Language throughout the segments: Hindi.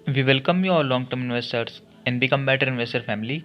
We welcome you all long-term investors and become better investor family।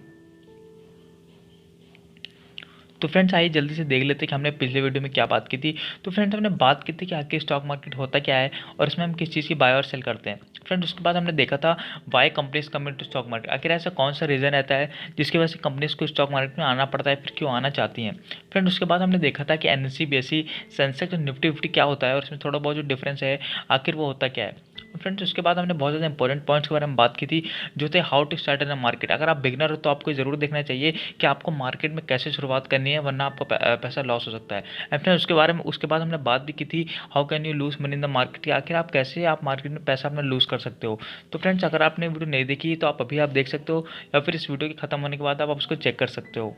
तो फ्रेंड्स आइए जल्दी से देख लेते हैं कि हमने पिछले वीडियो में क्या बात की थी। तो फ्रेंड्स हमने बात की थी कि आखिर स्टॉक मार्केट होता क्या है और इसमें हम किस चीज़ की बाय और सेल करते हैं। फ्रेंड्स उसके बाद हमने देखा था why companies come to stock market, आखिर ऐसा कौन सा रीज़न रहता है जिसकी वजह से कंपनीज को स्टॉक मार्केट में आना पड़ता है, फिर क्यों आना चाहती हैं। फ्रेंड उसके बाद हमने देखा था कि एनएससी बीएसई सेंसेक्स और निफ्टी विफ्टी क्या होता है और इसमें थोड़ा बहुत जो डिफरेंस है आखिर वो होता क्या है। फ्रेंड्स उसके बाद हमने बहुत ज़्यादा इंपॉर्टेंट पॉइंट्स के बारे में बात की थी जो थे how to start in a market. अगर आप बिगनर हो तो आपको ज़रूर देखना चाहिए कि आपको मार्केट में कैसे शुरुआत करनी है, वरना आपका पैसा लॉस हो सकता है। एंड फ्रेंड्स उसके बारे में उसके बाद हमने बात भी की थी how can you lose money in the market, आखिर आप कैसे आप मार्केट में पैसा अपना लूज़ कर सकते हो। तो फ्रेंड्स अगर आपने वीडियो नहीं देखी तो आप अभी आप देख सकते हो या फिर इस वीडियो के खत्म होने के बाद आप उसको चेक कर सकते हो।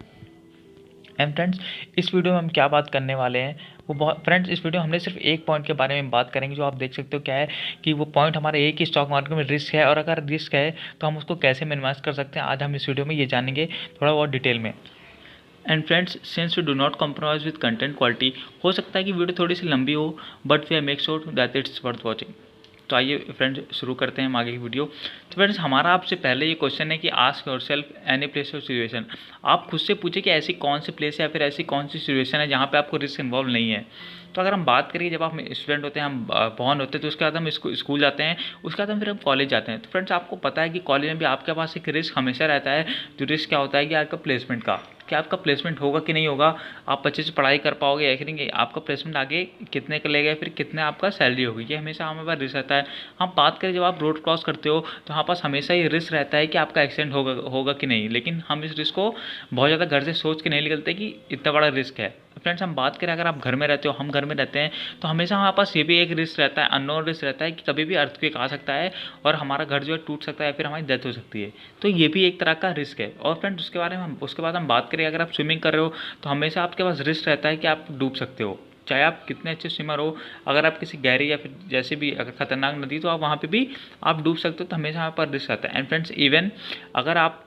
एंड फ्रेंड्स इस वीडियो में हम क्या बात करने वाले हैं वो बहुत फ्रेंड्स इस वीडियो में हमने सिर्फ एक पॉइंट के बारे में बात करेंगे जो आप देख सकते हो क्या है कि वो पॉइंट हमारे एक ही स्टॉक मार्केट में रिस्क है और अगर रिस्क है तो हम उसको कैसे मिनिमाइज कर सकते हैं। आज हम इस वीडियो में ये जानेंगे थोड़ा बहुत डिटेल में। And friends since we do not compromise with content quality, हो सकता है कि वीडियो थोड़ी सी लंबी हो but we make sure that it's worth watching. तो आइए फ्रेंड्स शुरू करते हैं हम आगे की वीडियो। तो फ्रेंड्स हमारा आपसे पहले ये क्वेश्चन है कि ask your self any place और सिचुएशन। आप खुद से पूछे कि ऐसी कौन सी प्लेस है या फिर ऐसी कौन सी सिचुएशन है जहाँ पे आपको रिस्क इन्वॉल्व नहीं है। तो अगर हम बात करें जब आप स्टूडेंट होते हैं, हम बॉर्न होते हैं, तो उसके बाद हम स्कूल जाते हैं, उसके बाद हम फिर हम कॉलेज जाते हैं। तो फ्रेंड्स आपको पता है कि कॉलेज में भी आपके पास एक रिस्क हमेशा रहता है। जो रिस्क क्या होता है कि आपका प्लेसमेंट का, कि आपका प्लेसमेंट होगा कि नहीं होगा, आप अच्छे से पढ़ाई कर पाओगे या फिर नहीं, आपका प्लेसमेंट आगे कितने का लेगा, फिर कितने आपका सैलरी होगी, ये हमेशा हमारे पास रिस्क रहता है। हम बात करें जब आप रोड क्रॉस करते हो तो हमारे पास हमेशा ये रिस्क रहता है कि आपका एक्सीडेंट होगा कि नहीं, लेकिन हम इस रिस्क को बहुत ज़्यादा घर से सोच के नहीं निकलते कि इतना बड़ा रिस्क है। फ्रेंड्स हम बात करें अगर आप घर में रहते हो, हम घर में रहते हैं, तो हमेशा हमारे पास ये भी एक रिस्क रहता है, अननोन रिस्क रहता है कि कभी भी अर्थक्वेक आ सकता है और हमारा घर जो है टूट सकता है या फिर हमारी डेथ हो सकती है। तो ये भी एक तरह का रिस्क है। और फ्रेंड्स उसके बारे में हम उसके बाद हम बात करें अगर आप स्विमिंग कर रहे हो तो हमेशा आपके पास रिस्क रहता है कि आप डूब सकते हो, चाहे आप कितने अच्छे स्विमर हो। अगर आप किसी गहरी या फिर जैसे भी अगर खतरनाक नदी तो आप वहाँ पे भी आप डूब सकते हो, तो हमेशा हमारे पास रिस्क रहता है। एंड फ्रेंड्स इवन अगर आप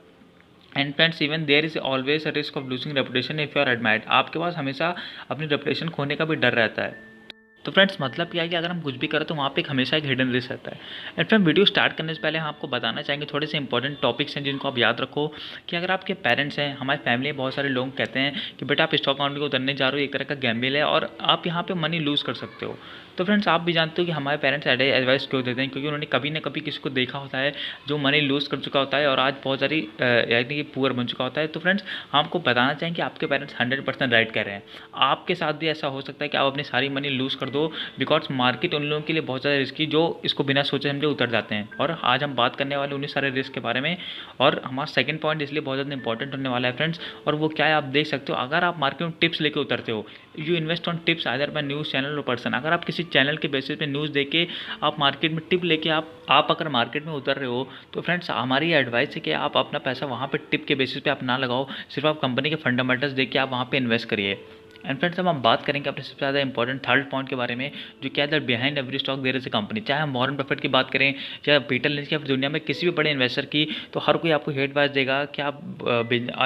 and friends even there is always a risk of losing reputation if you are admired, आपके पास हमेशा अपनी रेपुटेशन खोने का भी डर रहता है। तो फ्रेंड्स मतलब क्या है कि अगर हम कुछ भी करें तो वहाँ पे एक हमेशा एक हिडन रिस्क रहता है। एंड फ्रेंड वीडियो स्टार्ट करने से पहले हम आपको बताना चाहेंगे थोड़े से इंपॉर्टेंट टॉपिक्स हैं जिनको आप याद रखो कि अगर आपके पेरेंट्स हैं, हमारी फैमिली में बहुत सारे लोग कहते हैं कि बेटा आप स्टॉक मार्केट को उतरने जा रहे हो, एक तरह का गैम्बल है और आप यहाँ पे मनी लूज़ कर सकते हो। तो फ्रेंड्स आप भी जानते हो कि हमारे पेरेंट्स एडवाइस क्यों देते हैं, क्योंकि उन्होंने कभी ना कभी किसी को देखा होता है जो मनी लूज़ कर चुका होता है और आज बहुत सारी यानी कि पुअर बन चुका होता है। तो फ्रेंड्स हम आपको बताना चाहेंगे कि आपके पेरेंट्स 100% राइट कह रहे हैं। आपके साथ भी ऐसा हो सकता है कि आप अपनी सारी मनी लूज़ कर दो, बिकॉज मार्केट उन लोगों के लिए बहुत ज़्यादा रिस्की जो इसको बिना सोचे समझे उतर जाते हैं। और आज हम बात करने वाले उन्हीं सारे रिस्क के बारे में। और हमारा सेकंड पॉइंट इसलिए बहुत ज़्यादा इंपॉर्टेंट होने वाला है फ्रेंड्स, और वो क्या है आप देख सकते हो। अगर आप मार्केट में टिप्स लेके उतरते हो, you invest on tips either bye news channel और पर्सन। अगर आप किसी चैनल के बेसिस पे न्यूज़ देके आप मार्केट में टिप लेके आप अगर मार्केट में उतर रहे हो तो फ्रेंड्स हमारी एडवाइस है कि आप अपना पैसा वहाँ पे टिप के बेसिस पे आप ना लगाओ, सिर्फ आप कंपनी के फंडामेंटल्स देख के आप वहाँ पे इन्वेस्ट करिए। एंड फ्रेंड्स अब हम बात करेंगे अपने सबसे ज़्यादा इंपॉर्टेंट थर्ड पॉइंट के बारे में, जो क्या है that behind every stock there is a company. चाहे हम वॉरेन बफेट की बात करें, चाहे पीटर लिंच की, या फिर दुनिया में किसी भी बड़े इन्वेस्टर की, तो हर कोई आपको एडवाइस देगा कि आप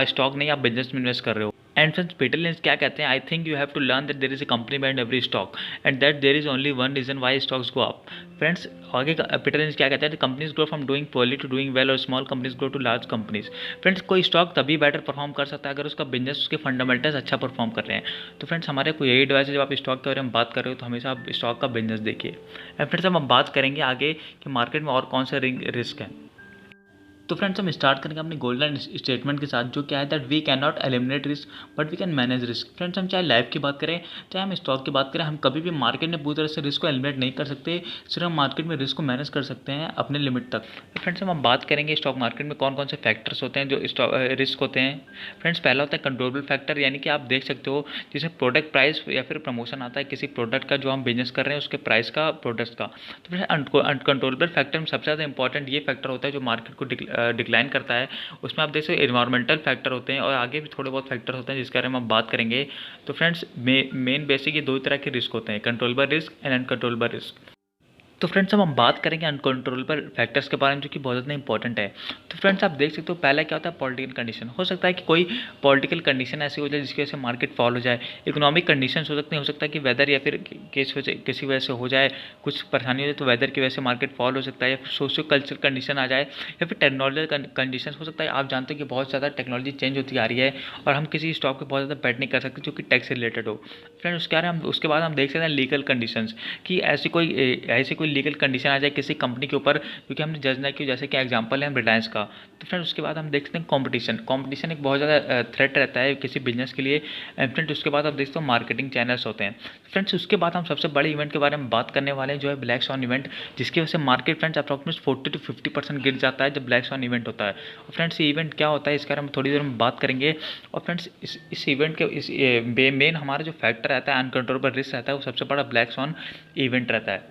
स्टॉक नहीं, आप बिजनेस में इन्वेस्ट कर रहे हो। एंड फ्रेंड्स पीटर लिंच क्या कहते हैं, I think you have to learn that there is a company behind every stock and that there is only one reason why stocks go up. Friends आगे पीटर लिंच क्या कहते हैं, companies grow from doing poorly to doing well और small companies grow to large companies. Friends कोई स्टॉक तभी बेटर परफॉर्म कर सकता है अगर उसका बिजनेस, उसके फंडामेंटल्स अच्छा परफॉर्म कर रहे हैं। तो फ्रेंड्स हमारे को यही एडवाइस है, जब आप स्टॉक के बारे में बात कर रहे हो तो हमेशा आप स्टॉक का बिजनेस देखिए। एंड फ्रेंड्स हम बात करेंगे आगे कि मार्केट में और कौन से रिस्क हैं। तो फ्रेंड्स हम स्टार्ट करेंगे अपनी गोल्डन स्टेटमेंट के साथ, जो क्या है that we can not eliminate risk but we can manage risk. Friends हम चाहे लाइफ की बात करें चाहे हम स्टॉक की बात करें, हम कभी भी मार्केट में पूरी तरह से रिस्क को एलिमिनेट नहीं कर सकते, सिर्फ हम मार्केट में रिस्क को मैनेज कर सकते हैं अपने लिमिट तक। तो फ्रेंड्स हम बात करेंगे स्टॉक मार्केट में कौन कौन से फैक्टर्स होते हैं जो रिस्क होते हैं। फ्रेंड्स पहला होता है कंट्रोलेबल फैक्टर, यानी कि आप देख सकते हो जिसमें प्रोडक्ट प्राइस या फिर प्रमोशन आता है किसी प्रोडक्ट का जो हम बिजनेस कर रहे हैं उसके प्राइस का, प्रोडक्ट्स का। तो फिर अनकंट्रोलेबल फैक्टर में सबसे ज़्यादा इंपॉर्टेंट ये फैक्टर होता है जो मार्केट को डिक्लाइन करता है। उसमें आप देख सकते हो एनवायरमेंटल फैक्टर होते हैं और आगे भी थोड़े बहुत फैक्टर होते हैं जिसके बारे में हम बात करेंगे। तो फ्रेंड्स मेन बेसिक ये दो तरह के रिस्क होते हैं, controllable risk and uncontrollable risk. तो फ्रेंड्स अब हम बात करेंगे अनकंट्रोलेबल फैक्टर्स के बारे में, जो कि बहुत ज़्यादा इंपॉर्टेंट है। तो फ्रेंड्स आप देख सकते हो, पहला क्या होता है, पॉलिटिकल कंडीशन। हो सकता है कि कोई पॉलिटिकल कंडीशन ऐसी हो जाए जिसकी वजह से मार्केट फॉल हो जाए। इकोनॉमिक कंडीशंस हो सकता है कि वेदर या फिर किसी वजह से हो जाए, कुछ परेशानी हो जाए तो वेदर की वजह से मार्केट फॉल हो सकता है, या फिर सोशियो कल्चरल कंडीशन आ जाए, या फिर टेक्नोलॉजिकल कंडीशन हो सकता है। आप जानते हो कि बहुत ज़्यादा टेक्नोलॉजी चेंज होती आ रही है और हम किसी स्टॉक पे बहुत ज़्यादा बेट नहीं कर सकते जो कि टैक्स से रिलेटेड हो। फ्रेंड्स उसके बाद हम देख सकते हैं लीगल कंडीशंस, कि ऐसी कोई लीगल कंडीशन आ जाए किसी कंपनी के ऊपर, क्योंकि हमने जज ना की, जैसे कि एग्जांपल है रिलायंस का। तो फ्रेंड उसके बाद हम देखते हैं कंपटीशन एक बहुत ज़्यादा थ्रेट रहता है किसी बिजनेस के लिए। एंड फ्रेंड उसके बाद आप देखते हो मार्केटिंग चैनल्स होते हैं। फ्रेंड्स उसके बाद हम सबसे बड़े इवेंट के बारे में बात करने वाले हैं, जो है ब्लैक स्वैन इवेंट, जिसकी वजह से मार्केट फ्रेंड्स अप्रॉक्सिमेट 40 to 50% गिर जाता है जब ब्लैक स्वैन इवेंट होता है। और फ्रेंड्स ये इवेंट क्या होता है इसके बारे में थोड़ी देर में बात करेंगे। और फ्रेंड्स इस इवेंट के मेन हमारा जो फैक्टर रहता है, अनकंट्रोलेबल रिस्क रहता है, वो सबसे बड़ा ब्लैक स्वैन इवेंट रहता है।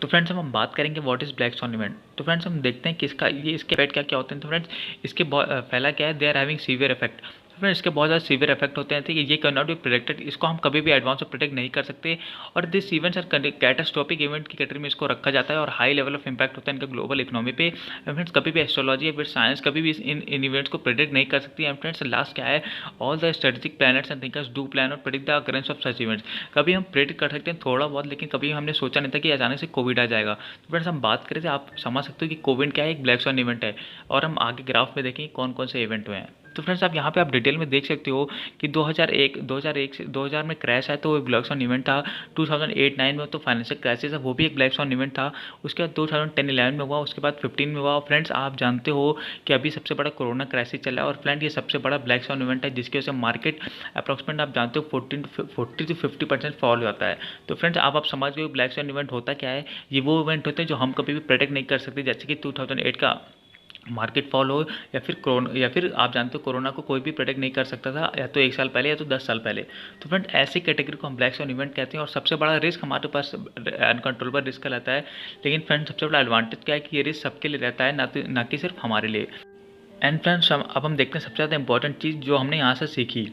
तो फ्रेंड्स हम बात करेंगे what is black swan event. तो फ्रेंड्स हम देखते हैं कि इसके इफेक्ट क्या क्या होते हैं। तो फ्रेंड्स इसके पहला क्या है, they are having severe effect. तो फ्रेंड्स इसके बहुत ज़्यादा सीवियर इफेक्ट होते हैं, ठीक है, ये कैन नॉट बी प्रेडिक्टेड, इसको हम कभी भी एडवांस में प्रेडिक्ट नहीं कर सकते। और this events are catastrophic event की कैटेगरी में इसको रखा जाता है, और हाई लेवल ऑफ इंपैक्ट होता है इनका ग्लोबल इकोनॉमी पे। फ्रेंड्स कभी भी एस्ट्रोलॉजी या फिर साइंस कभी भी इन इवेंट्स को प्रेडिक्ट नहीं कर सकती। एंड फ्रेंड्स लास्ट क्या है, all the strategic planets and thinkers do plan और predict the occurrence of such events. कभी हम प्रेडिक्ट कर सकते हैं थोड़ा बहुत, लेकिन कभी हमने सोचा नहीं था कि अचानक से कोविड आ जाएगा। तो फ्रेंड्स हम बात करें तो आप समझ सकते हो कि कोविड क्या है, एक ब्लैक स्वैन इवेंट है। और हम आगे ग्राफ में देखेंगे कौन कौन से इवेंट हुए हैं। तो फ्रेंड्स आप यहाँ पे आप डिटेल में देख सकते हो कि 2001 से 2000 में क्रैश है तो वो ब्लैक स्वैन इवेंट था। 2008-9 में तो फाइनेंशियल क्राइसिस है, वो भी एक ब्लैक स्वैन इवेंट था। उसके बाद 2010-11 में हुआ, उसके बाद 15 में हुआ। फ्रेंड्स आप जानते हो कि अभी सबसे बड़ा कोरोना क्राइसिस चला है, और फ्रेंड ये सबसे बड़ा ब्लैक स्वैन इवेंट है जिसकी वजह से मार्केट अप्रॉक्सीमेट आप जानते हो 40 to 50% फॉल जाता है। तो फ्रेंड्स आप समझ गए ब्लैक स्वैन इवेंट होता क्या है। ये वो इवेंट होते हैं जो हम कभी भी प्रेडिक्ट नहीं कर सकते, जैसे कि 2008 का मार्केट फॉल हो, या फिर आप जानते हो कोरोना को कोई भी प्रेडिक्ट नहीं कर सकता था, या तो 1 साल पहले या तो 10 साल पहले। तो फ्रेंड ऐसी कैटेगरी को हम ब्लैक स्वैन इवेंट कहते हैं। और सबसे बड़ा रिस्क हमारे पास अनकंट्रोलेबल रिस्क का रहता है, लेकिन फ्रेंड सबसे बड़ा एडवांटेज क्या है कि ये रिस्क सबके लिए रहता है, ना कि सिर्फ हमारे लिए। एंड फ्रेंड्स अब हम देखते हैं सबसे ज़्यादा इंपॉर्टेंट चीज़ जो हमने यहाँ से सीखी।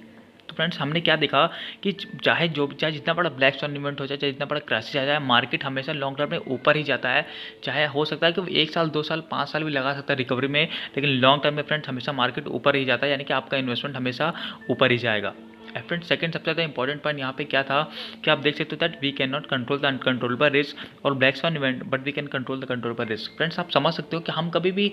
तो फ्रेंड्स हमने क्या देखा कि चाहे जितना बड़ा ब्लैक स्वैन इवेंट हो जाए, चाहे जितना बड़ा क्राइसिस आ जाए, मार्केट हमेशा लॉन्ग टर्म में ऊपर ही जाता है। चाहे हो सकता है कि वो 1 साल 2 साल 5 साल भी लगा सकता है रिकवरी में, लेकिन लॉन्ग टर्म में फ्रेंड्स हमेशा मार्केट ऊपर ही जाता है, यानी कि आपका इन्वेस्टमेंट हमेशा ऊपर ही जाएगा। फ्रेंड सेकंड सबसे ज़्यादा इंपॉर्टेंट पॉइंट यहाँ पे क्या था कि आप देख सकते हो that we can not control the uncontrollable risk और black swan event, but we can control the controllable risk. Friends आप समझ सकते हो कि हम कभी भी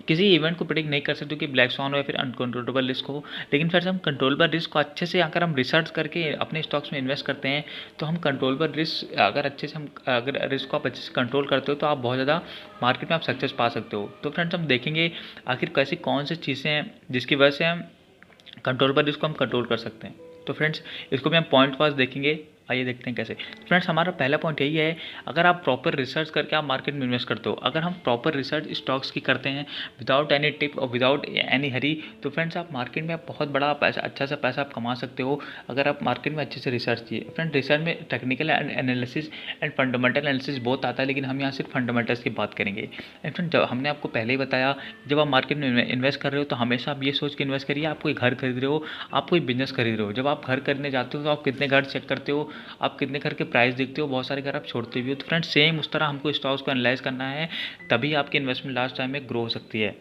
किसी इवेंट को प्रेडिक्ट नहीं कर सकते कि ब्लैक स्वैन हो या फिर अनकंट्रोलेबल रिस्क हो, लेकिन फ्रेंड्स हम कंट्रोलेबल रिस्क को अच्छे से अगर हम रिसर्च करके अपने स्टॉक्स में इन्वेस्ट करते हैं, तो हम कंट्रोलेबल रिस्क अगर रिस्क को आप अच्छे से कंट्रोल करते हो तो आप बहुत ज़्यादा मार्केट में आप सक्सेस पा सकते हो। तो फ्रेंड्स हम देखेंगे आखिर कैसी कौन सी चीज़ें हैं जिसकी वजह से हम कंट्रोलेबल रिस्क को हम कंट्रोल कर सकते हैं। तो फ्रेंड्स इसको भी हम पॉइंट वाइज देखेंगे। आइए देखते हैं कैसे। फ्रेंड्स हमारा पहला पॉइंट यही है, अगर आप प्रॉपर रिसर्च करके आप मार्केट में इन्वेस्ट करते हो, अगर हम प्रॉपर रिसर्च स्टॉक्स की करते हैं विदाउट एनी टिप और विदाउट एनी हरी, तो फ्रेंड्स आप मार्केट में आप बहुत बड़ा पैसा, अच्छा सा पैसा आप कमा सकते हो अगर आप मार्केट में अच्छे से रिसर्च किए। फ्रेंड रिसर्च में technical analysis and fundamental analysis बहुत आता है, लेकिन हम यहाँ सिर्फ फंडामेंटल्स की बात करेंगे। एंड फ्रेंड जब हमने आपको पहले ही बताया, जब आप मार्केट में इन्वेस्ट कर रहे हो तो हमेशा आप ये सोच के इन्वेस्ट करिए, आप कोई घर खरीद रहे हो, आप कोई बिजनेस खरीद रहे हो। जब आप घर खरीदने जाते हो तो आप कितने घर चेक करते हो, आप कितने घर के प्राइस देखते हो, बहुत सारे घर आप छोड़ते भी हो। तो फ्रेंड्स सेम उस तरह हमको स्टॉक्स को एनालाइज करना है, तभी आपकी इन्वेस्टमेंट लास्ट टाइम में ग्रो हो सकती है।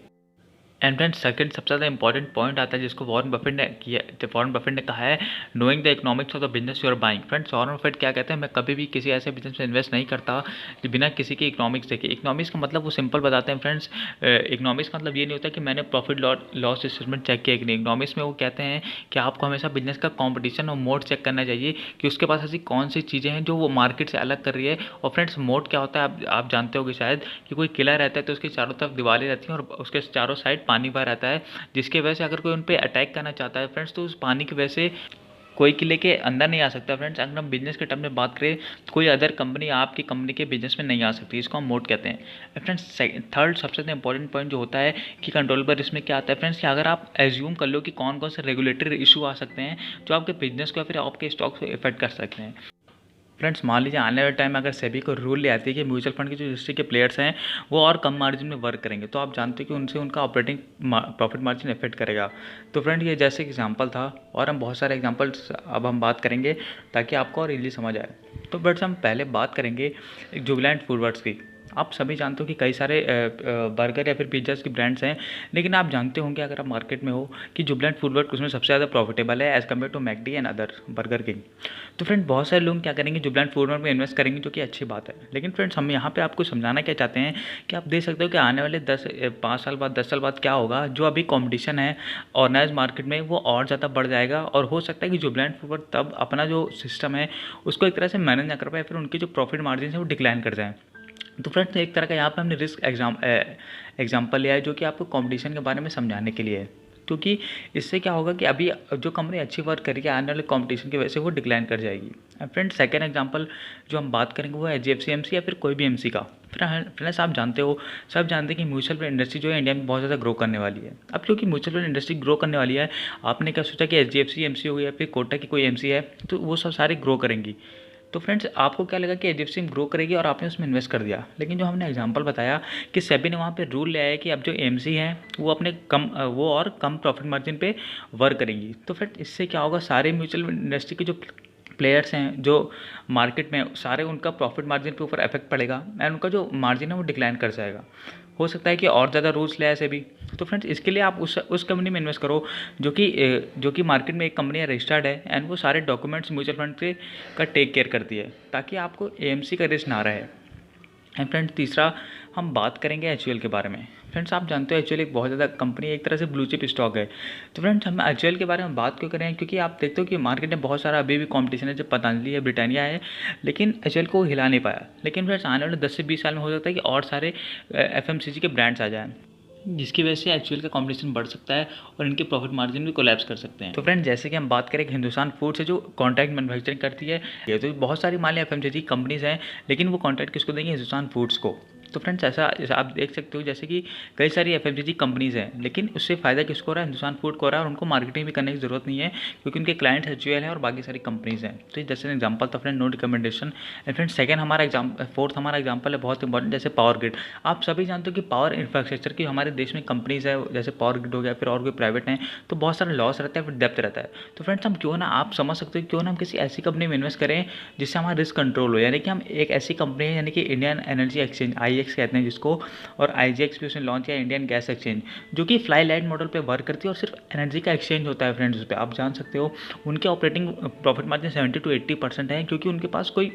एंड फ्रेंड्स सेकंड सबसे ज़्यादा इंपॉर्टेंट पॉइंट आता है जिसको वॉरेन बफेट ने कहा है, knowing the economics of the business you are buying. Friends Warren Buffett क्या कहते हैं, मैं कभी भी किसी ऐसे बिजनेस में इन्वेस्ट नहीं करता जो बिना किसी के इकोनॉमिक्स देखे। इकोनॉमिक्स का मतलब वो सिंपल बताते हैं फ्रेंड्स। इकोनॉमिक्स का मतलब ये नहीं होता कि मैंने प्रॉफिट लॉस स्टेटमेंट चेक किया कि नहीं। इकोनॉमिक्स में वो कहते हैं कि आपको हमेशा बिजनेस का कॉम्पिटिशन और मोड चेक करना चाहिए कि उसके पास ऐसी कौन सी चीज़ें हैं जो वो मार्केट से अलग कर रही है। और फ्रेंड्स मोड क्या होता है आप जानते होगे शायद, कि कोई किला रहता है तो उसके चारों तरफ दीवारें रहती हैं और उसके चारों साइड पानी भरा रहता है, जिसकी वजह से अगर कोई उन पे अटैक करना चाहता है फ्रेंड्स, तो उस पानी की वजह से कोई किले के अंदर नहीं आ सकता। फ्रेंड्स अगर हम बिजनेस के टर्म में बात करें तो कोई अदर कंपनी आपकी कंपनी के बिजनेस में नहीं आ सकती, इसको हम मोड कहते हैं। फ्रेंड्स थर्ड सबसे ज़्यादा इंपॉर्टेंट पॉइंट जो होता है कि कंट्रोलेबल रिस्क में क्या आता है फ्रेंड्स, कि अगर आप एज्यूम कर लो कि कौन कौन से रेगुलेटरी इशू आ सकते हैं जो आपके बिजनेस को या फिर आपके स्टॉक्स को इफेक्ट कर सकते हैं। फ्रेंड्स मान लीजिए आने वाले टाइम में अगर सेबी को रूल ले आती है कि म्यूचुअल फंड के जो इंडस्ट्री के प्लेयर्स हैं वो और कम मार्जिन में वर्क करेंगे, तो आप जानते हो कि उनसे उनका ऑपरेटिंग प्रॉफिट मार्जिन इफेक्ट करेगा। तो फ्रेंड ये जैसे एग्जांपल था, और हम बहुत सारे एग्जांपल्स अब हम बात करेंगे ताकि आपको और इजीली समझ आए। तो फ्रेंड्स हम पहले बात करेंगे जुबिलेंट फूडवर्क्स की। आप सभी जानते हो कि कई सारे बर्गर या फिर पिज्ज़ास की ब्रांड्स हैं, लेकिन आप जानते होंगे अगर आप मार्केट में हो कि जुबलेंट फूड वर्क उसमें सबसे ज़्यादा प्रॉफिटेबल है as compared to McD and other burger king. तो फ्रेंड बहुत सारे लोग क्या करेंगे, जुबलेंट फूड वर्क में इन्वेस्ट करेंगे, जो कि अच्छी बात है। लेकिन फ्रेंड्स हम यहाँ पे आपको समझाना क्या चाहते हैं कि आप देख सकते हो कि आने वाले 5 साल बाद 10 साल बाद क्या होगा, जो अभी कॉम्पिटिशन है ऑर्गेनाइज मार्केट में वो और ज़्यादा बढ़ जाएगा, और हो सकता है कि जुबलेंट फूड वर्क तब अपना जो सिस्टम है उसको एक तरह से मैनेज ना कर पाए, फिर उनकी जो प्रॉफिट मार्जिन है वो डिक्लाइन कर जाए। तो फ्रेंड्स एक तरह का यहाँ पे हमने रिस्क एग्जाम्पल लिया है, जो कि आपको कंपटीशन के बारे में समझाने के लिए है। क्योंकि इससे क्या होगा कि अभी जो कंपनी अच्छी वर्क करेगी आने वाले कंपटीशन की वजह से वो डिक्लाइन कर जाएगी। फ्रेंड्स सेकंड एग्जांपल जो हम बात करेंगे वो है एचडीएफसी एमसी या फिर कोई भी एमसी का। फ्रेंड्स आप जानते हो, सब जानते हैं कि म्यूचुअल फंड इंडस्ट्री जो है इंडिया में बहुत ज़्यादा ग्रो करने वाली है। अब क्योंकि म्यूचुअल फंड इंडस्ट्री ग्रो करने वाली है, आपने क्या सोचा कि एचडीएफसी एमसी हो गया, फिर कोटक की कोई एमसी है, तो वो सब सारे ग्रो करेंगी। तो फ्रेंड्स आपको क्या लगा कि एचडीएफसी ग्रो करेगी और आपने उसमें इन्वेस्ट कर दिया, लेकिन जो हमने एग्जांपल बताया कि सेबी ने वहाँ पे रूल ले आया कि अब जो एमसी हैं वो अपने वो और कम प्रॉफिट मार्जिन पे वर्क करेंगी। तो फ्रेंड्स इससे क्या होगा, सारे म्यूचुअल इंडस्ट्री के जो प्लेयर्स हैं जो मार्केट में, सारे उनका प्रॉफिट मार्जिन पे ऊपर इफेक्ट पड़ेगा एंड उनका जो मार्जिन है वो डिक्लाइन कर जाएगा। हो सकता है कि और ज़्यादा रूल्स ले ऐसे भी। तो फ्रेंड्स इसके लिए आप उस कंपनी में इन्वेस्ट करो जो कि मार्केट में एक कंपनी रजिस्टर्ड है एंड वो सारे डॉक्यूमेंट्स म्यूचुअल फंड के का टेक केयर करती है, ताकि आपको एएमसी का रिस्क ना रहे। एंड फ्रेंड्स तीसरा हम बात करेंगे एचयूएल के बारे में। फ्रेंड्स आप जानते हो एचयूएल एक बहुत ज़्यादा कंपनी है, एक तरह से ब्लू चिप स्टॉक है। तो फ्रेंड्स हम एचयूएल के बारे में बात क्यों करें, क्योंकि आप देखते हो कि मार्केट में बहुत सारा अभी भी कंपटीशन है, जब पतंजलि है, ब्रिटानिया है, लेकिन एचयूएल को हिला नहीं पाया। लेकिन फ्रेंड्स आने वाले 10 से 20 साल में हो सकता है कि और सारे एफएमसीजी के ब्रांड्स आ जाएँ, जिसकी वजह से एक्चुअल का कॉम्पिटिशन बढ़ सकता है और इनके प्रॉफिट मार्जिन भी कोलैप्स कर सकते हैं। तो फ्रेंड जैसे कि हम बात करें हिंदुस्तान फूड्स है जो कॉन्ट्रैक्ट मैन्युफैक्चरिंग करती है, ये तो बहुत सारी मान ली एफएमसीजी कंपनीज हैं, लेकिन वो कॉन्ट्रैक्ट किसको देंगे, हिंदुस्तान फूड्स को। तो फ्रेंड्स ऐसा आप देख सकते हो जैसे कि कई सारी एफएमसीजी कंपनीज हैं, लेकिन उससे फ़ायदा किसको हो रहा है, हिंदुस्तान फूड को हो रहा है, और उनको मार्केटिंग भी करने की जरूरत नहीं है क्योंकि उनके क्लाइंट एचयूएल है और बाकी सारी कंपनीज हैं। तो जैसे एग्जाम्पल था friend, no recommendation. And friend second हमारा फोर्थ हमारा एग्जाम्पल है बहुत इंपॉर्टेंट, जैसे पावर ग्रिड। आप सभी जानते हो कि पावर इंफ्रास्ट्रक्चर की हमारे देश में कंपनीज है, जैसे पावर ग्रिड हो गया, फिर और कोई प्राइवेट हैं, तो बहुत सारा लॉस रहता है, फिर डेप्थ रहता है। तो फ्रेंड्स हम क्यों ना, आप समझ सकते हो क्यों ना हम किसी ऐसी कंपनी में इन्वेस्ट करें जिससे हमारा रिस्क कंट्रोल हो। यानी कि हम एक ऐसी कंपनी है, यानी कि इंडियन एनर्जी एक्सचेंज आईएक्स कहते हैं जिसको, और आईजीएक्स भी उसने लॉन्च किया, इंडियन गैस एक्सचेंज, जो कि फ्लाई लाइट मॉडल पे वर्क करती है और सिर्फ एनर्जी का एक्सचेंज होता है। फ्रेंड्स उस पर आप जान सकते हो उनके ऑपरेटिंग प्रॉफिट मार्जिन 70 to 80% है, क्योंकि उनके पास कोई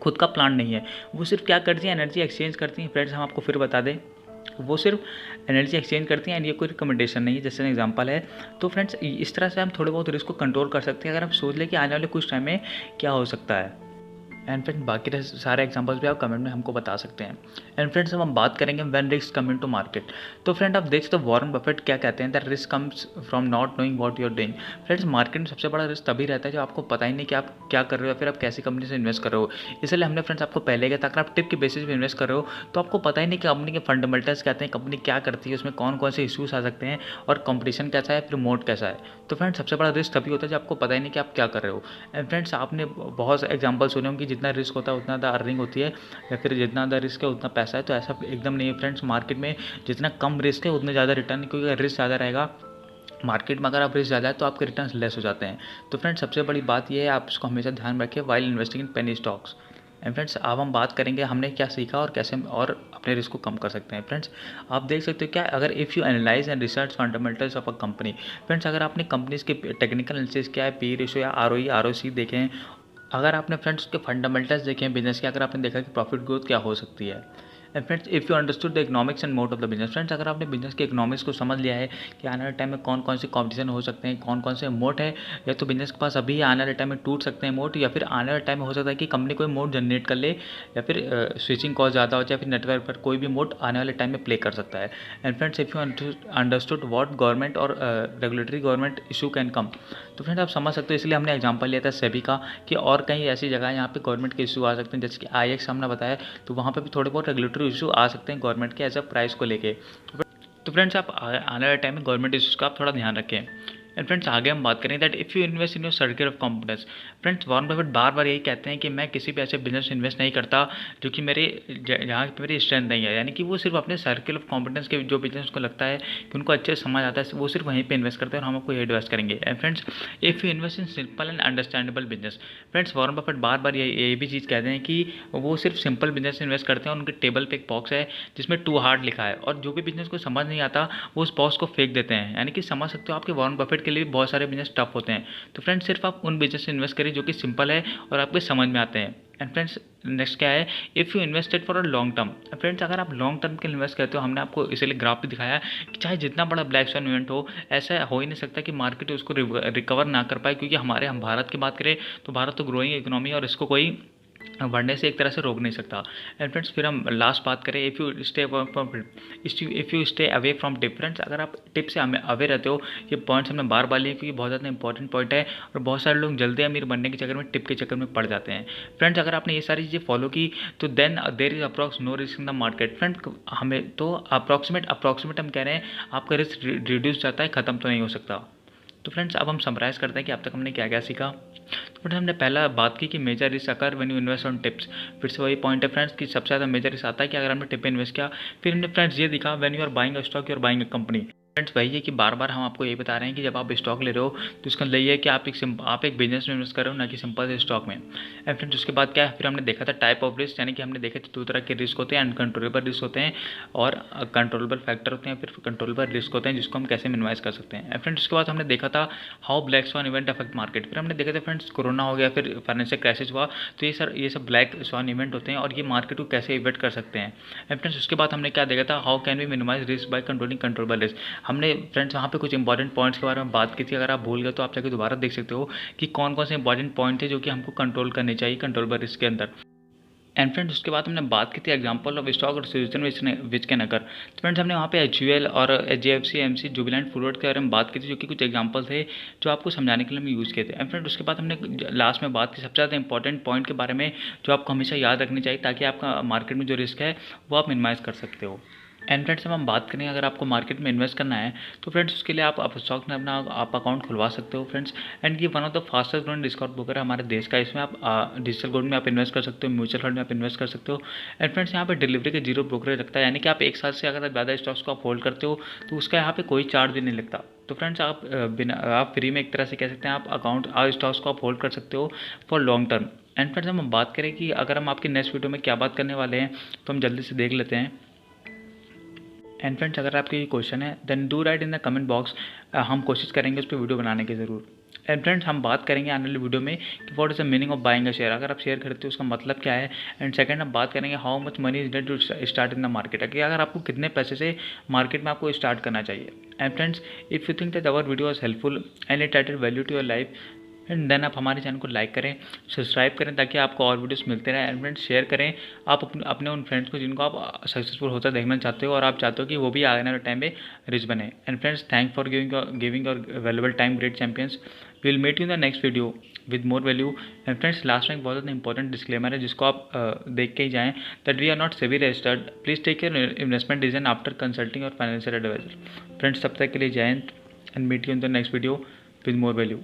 खुद का प्लांट नहीं है। वो सिर्फ क्या करती हैं, एनर्जी एक्सचेंज करती हैं। फ्रेंड्स हम आपको फिर बता दें, वो सिर्फ एनर्जी एक्सचेंज करती हैं एंड ये कोई रिकमेंडेशन नहीं है, जैसे एग्जांपल है। तो फ्रेंड्स इस तरह से हम थोड़े बहुत रिस्क को कंट्रोल कर सकते हैं, अगर आप सोच लें कि आने वाले कुछ टाइम में क्या हो सकता है। एंड फ्रेंड बाकी सारे एग्जांपल्स भी आप कमेंट में हमको बता सकते हैं। एंड फ्रेंड्स हम बात करेंगे when risk come into market. तो फ्रेंड आप देख सकते हो वॉरेन बफेट क्या कहते हैं, that risk comes from not knowing what you are doing. Friends market में सबसे बड़ा रिस्क तभी रहता है जब आपको पता ही नहीं कि आप क्या कर रहे हो या फिर आप कैसी कंपनी से इन्वेस्ट कर रहे हो। इसलिए हमने फ्रेंड्स आपको पहले कहा था, अगर आप टिप के बेसिस पे इन्वेस्ट कर रहे हो तो आपको पता ही नहीं कि कंपनी के फंडामेंटल्स कहते हैं, कंपनी क्या करती है, उसमें कौन कौन से इशूज़ आ सकते हैं और कंपटीशन कैसा है, फिर मोड कैसा है। तो फ्रेंड्स सबसे बड़ा रिस्क तभी होता है जब आपको पता ही नहीं कि आप क्या कर रहे हो। एंड फ्रेंड्स आपने बहुत से एग्जाम्पल सुने होंगे, जितना रिस्क होता है उतना ज़्यादा अर्निंग होती है, या फिर जितना ज़्यादा रिस्क है उतना पैसा है। तो ऐसा एकदम नहीं है फ्रेंड्स, मार्केट में जितना कम रिस्क है उतने ज़्यादा रिटर्न, क्योंकि अगर रिस्क ज़्यादा रहेगा मार्केट में, अगर आप रिस्क ज़्यादा है तो आपके रिटर्न लेस हो जाते हैं। तो फ्रेंड्स सबसे बड़ी बात यह है, आप इसको हमेशा ध्यान रखें while investing in penny stocks. And friends अब हम बात करेंगे हमने क्या सीखा और कैसे हम और अपने रिस्क को कम कर सकते हैं। फ्रेंड्स आप देख सकते हो क्या, अगर if you analyse and research fundamentals of a company. Friends अगर आपने कंपनीज के टेक्निकल एनालिसिस किया है, पी रेशियो या आरओई आरओसी देखें, अगर आपने फ्रेंड्स के फंडामेंटल्स देखे हैं बिजनेस के, अगर आपने देखा कि प्रॉफिट ग्रोथ क्या हो सकती है। And friends if you understood the economics and mode of the business. Friends अगर आपने बिजनेस के इकोनॉमिक्स को समझ लिया है कि आने वाले टाइम में कौन कौन से कॉम्पिटिशन हो सकते हैं, कौन कौन से मोड है, या तो बिजनेस के पास अभी आने वाले टाइम में टूट सकते हैं मोड, या फिर आने वाले टाइम में हो सकता है कि कंपनी कोई मोड जनरेट कर ले, या फिर स्विचिंग कॉस्ट ज़्यादा हो जाए, फिर नेटवर्क पर कोई भी मोड आने वाले टाइम में प्ले कर सकता है। And friends if you understood what government और regulatory government issue can come. तो फ्रेंड्स आप समझ सकते हो, इसलिए हमने एग्जाम्पल लिया था सेबी का, कि और कहीं ऐसी जगह है यहाँ पे गवर्नमेंट के इशू आ सकते हैं, जैसे कि आईएक्स हमने बताया, तो वहाँ पे भी थोड़े बहुत रेगुलेटरी इशू आ सकते हैं गवर्नमेंट के एज अ प्राइस को लेके। तो फ्रेंड्स आप आने वाले टाइम में गवर्नमेंट इशूज़ का आप थोड़ा ध्यान रखें। एंड फ्रेंड्स आगे हम बात करेंगे that if you invest in your circle of competence. Friends Warren Buffett बार बार यही कहते हैं कि मैं किसी भी ऐसे बिजनेस में इन्वेस्ट नहीं करता जो कि मेरे जहाँ पे मेरी स्ट्रेंथ नहीं है, यानी कि वो सिर्फ अपने सर्किल ऑफ कॉम्पिटेंस के जो बिजनेस को लगता है कि उनको अच्छे से समझ आता है वो सिर्फ वहीं पे इन्वेस्ट करते हैं और हम आपको ये एडवाइस करेंगे। And friends if you invest in simple and understandable business. Friends Warren Buffett बार बार ये भी चीज़ कहते हैं कि वो सिर्फ सिंपल बिजनेस में इन्वेस्ट करते हैं और उनके टेबल पे एक बॉक्स है जिसमें टू हार्ड लिखा है, और जो भी बिजनेस को समझ नहीं आता वो उस बॉक्स को फेंक देते हैं। यानी कि समझ सकते हो आपके वॉरेन बफेट के लिए भी बहुत सारे बिजनेस टफ होते हैं। तो फ्रेंड्स सिर्फ आप उन बिजनेस में इन्वेस्ट करिए जो कि सिंपल है और आपको समझ में आते हैं। एंड फ्रेंड्स नेक्स्ट क्या है, if you invested for a long term. Friends अगर आप लॉन्ग टर्म के लिए इन्वेस्ट करते हो, हमने आपको इसीलिए ग्राफ भी दिखाया कि चाहे जितना बड़ा ब्लैक स्वैन इवेंट हो, ऐसा हो ही नहीं सकता कि मार्केट उसको रिकवर ना कर पाए, क्योंकि हम भारत की बात करें तो भारत तो ग्रोइंग इकोनॉमी है और इसको कोई बढ़ने से एक तरह से रोक नहीं सकता। एंड फ्रेंड्स फिर हम लास्ट बात करें, if you stay away from tip. Friends अगर आप टिप से अवे रहते हो, ये पॉइंट्स हमने बार बार लिए क्योंकि बहुत ज़्यादा इंपॉर्टेंट पॉइंट है और बहुत सारे लोग जल्दी अमीर बनने के चक्कर में टिप के चक्कर में पड़ जाते हैं। फ्रेंड्स अगर आपने ये सारी चीज़ें फॉलो की तो then there is approx no risk in the market. Friend हमें तो अप्रॉक्सीमेट हम कह रहे हैं आपका रिस्क रिड्यूस जाता है, ख़त्म तो नहीं हो सकता। तो फ्रेंड्स अब हम समराइज़ करते हैं कि अब तक हमने क्या क्या सीखा। तो फ्रेंड्स हमने पहला बात की कि major risk occur when you invest on tips. फिर से वही पॉइंट है फ्रेंड्स कि सबसे ज़्यादा मेजर रिस्क आता है कि अगर हमने टिप पे इन्वेस्ट किया। फिर हमने फ्रेंड्स ये दिखा when you are buying a stock, you are buying a company. Friends वही है कि बार बार हम आपको ये बता रहे हैं कि जब आप स्टॉक ले रहे हो तो इसका मतलब ये है कि आप एक बिजनेस में इन्वेस्ट कर रहे हो, ना कि सिंपल से स्टॉक में। एंड फ्रेंड्स उसके बाद क्या है, फिर हमने देखा था टाइप ऑफ रिस्क, यानी कि हमने देखे थे दो तरह के रिस्क होते हैं, अनकंट्रोलेबल रिस्क होते हैं और कंट्रोलेबल फैक्टर होते हैं, फिर कंट्रोलेबल रिस्क होते हैं जिसको हम कैसे मिनिमाइज कर सकते हैं। एंड फ्रेंड्स उसके बाद हमने देखा था how black swan event affect market. फिर हमने देखा था फ्रेंड्स कोरोना हो गया, फिर फाइनेंशियल क्राइसिस हुआ, तो ये सब ब्लैक स्वान इवेंट होते हैं और ये मार्केट को कैसे इवेंट कर सकते हैं। एंड फ्रेंड्स उसके बाद हमने क्या देखा था, how can we minimize risk by controlling controllable risk. हमने फ्रेंड्स वहाँ पे कुछ इंपॉर्टेंट पॉइंट्स के बारे में बात की थी, अगर आप भूल गए तो आप जाके दोबारा देख सकते हो कि कौन कौन से इंपॉर्टेंट पॉइंट थे जो कि हमको कंट्रोल करने चाहिए कंट्रोलेबल रिस्क के अंदर। एंड फ्रेंड्स उसके बाद हमने बात की थी एग्जांपल ऑफ स्टॉक और सिचुएशन विच कैन अकर। तो फ्रेंड्स हमने वहाँ पे HUL और HDFC AMC जुबिलेंट फूडवर्थ के बारे में बात की थी, जो कि कुछ एग्जांपल थे जो आपको समझाने के लिए हम यूज़ किए थे। एंड फ्रेंड्स उसके बाद हमने लास्ट में बात की सबसे ज़्यादा इंपॉर्टेंट पॉइंट के बारे में जो आपको हमेशा याद रखनी चाहिए ताकि आपका मार्केट में जो रिस्क है वो आप मिनिमाइज़ कर सकते हो। एंड फ्रेंड्स अब हम बात करें अगर आपको मार्केट में इन्वेस्ट करना है तो फ्रेंड्स उसके लिए आप स्टॉक में अपना आप अकाउंट खुलवा सकते हो फ्रेंड्स। एंड ये one of the fastest growing discount broker है हमारे देश का। इसमें आप डिजिटल गोल्ड में आप इन्वेस्ट कर सकते हो, म्यूचुअल फंड में आप इन्वेस्ट कर सकते हो। एंड फ्रेंड्स यहाँ पे डिलीवरी के जीरो ब्रोकरेज लगता है, यानी कि आप एक साल से अगर ज़्यादा स्टॉक्स को आप होल्ड करते हो तो उसका यहाँ पे कोई चार्ज भी नहीं लगता। तो फ्रेंड्स आप फ्री में एक तरह से कह सकते हैं आप स्टॉक्स को आप होल्ड कर सकते हो for long term. And friends हम बात करें कि अगर हम आपके नेक्स्ट वीडियो में क्या बात करने वाले हैं तो हम जल्दी से देख लेते हैं। एंड फ्रेंड्स अगर आपके ये क्वेश्चन है then do write in the comment box, हम कोशिश करेंगे उस पर वीडियो बनाने की ज़रूर। एंड फ्रेंड्स हम बात करेंगे आने वाली वीडियो में कि what is the meaning of buying a share, अगर आप शेयर खरीदते हो उसका मतलब क्या है। एंड सेकंड हम बात करेंगे how much money is need to start in the market, अगर आपको कितने पैसे से मार्केट में आपको स्टार्ट करना चाहिए। And friends if you think that our video was helpful and it added value to your life and then आप हमारे चैनल को लाइक करें, सब्सक्राइब करें ताकि आपको और वीडियोस मिलते रहें। एंड फ्रेंड्स शेयर करें आप अपने उन फ्रेंड्स को जिनको आप सक्सेसफुल होता देखना चाहते हो और आप चाहते हो कि वो भी आने वाले टाइम में रिच बने। And friends thank for giving your valuable time great champions. Will meet you in the next video with more value. And friends last में एक बहुत ज़्यादा इंपॉर्टेंट डिस्क्लेमर है जिसको आप देख के ही जाएँ, that we are not SEBI registered, please take your investment decision after consulting और फाइनेंशियल एडवाइजर। फ्रेंड्स तब तक के लिए जय हिंद and meet you in the next video with more value.